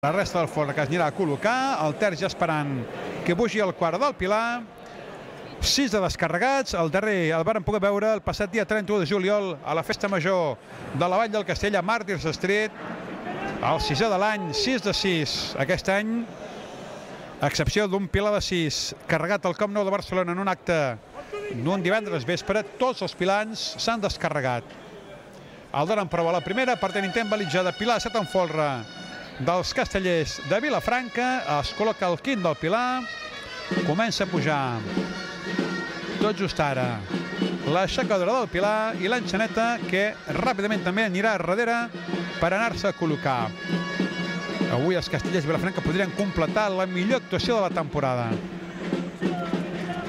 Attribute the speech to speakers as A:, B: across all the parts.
A: La resta del folre que es anirà a col·locar, el Ter ja esperant que pugi el quart del Pilar. 6 de descarregats, el darrer el vàrem poder veure el passat dia 31 de juliol a la festa major de la Vall del Castell a Martyrs Street, el 6è de l'any, 6 de 6 aquest any, a excepció d'un Pilar de 6 carregat al Camp Nou de Barcelona en un acte d'un divendres vespre. Tots els pilans s'han descarregat. El donen prova a la primera, per tant intent balitjar de Pilar 7 en folre dels castellers de Vilafranca. Es col·loca el quint del Pilar, comença a pujar tot just ara l'aixecadora del Pilar i l'enxaneta, que ràpidament també anirà darrere per anar-se a col·locar. Avui els castellers de Vilafranca podrien completar la millor actuació de la temporada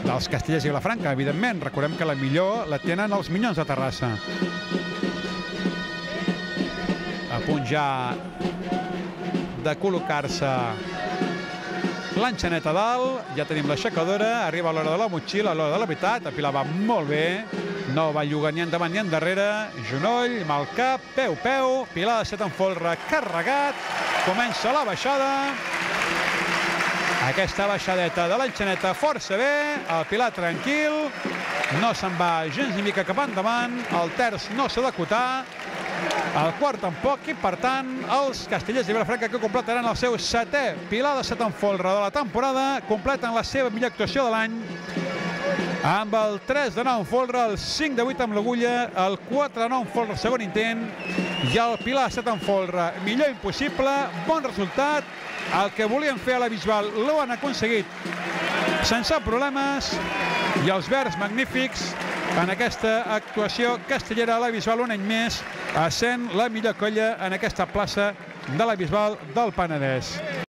A: dels castellers de Vilafranca, evidentment. Recordem que la millor la tenen els Minyons de Terrassa. A punt ja de col·locar-se l'enxaneta dalt, ja tenim l'aixecadora, arriba l'hora de la motxilla, l'hora de la veritat. El Pilar va molt bé, no va llogar ni endavant ni endarrere, genoll, mal cap, peu, Pilar de 7 en folre carregat, comença la baixada. Aquesta baixadeta de l'enxaneta força bé, el Pilar tranquil, no se'n va gens ni mica cap endavant, el terç no s'ha d'acotar, el quart tampoc, i per tant els castellers de Vilafranca, que completaran el seu 7è Pilar de 7 en folre de la temporada, completen la seva millor actuació de l'any amb el 3 de 9 en folre, el 5 de 8 amb l'agulla, el 4 de 9 en folre segon intent i el Pilar 7 en folre. Millor impossible, bon resultat. El que volien fer a la Bisbal l'ho han aconseguit sense problemes, i els verds magnífics en aquesta actuació castellera a la Bisbal un any més, essent la millor colla en aquesta plaça de la Bisbal del Penedès.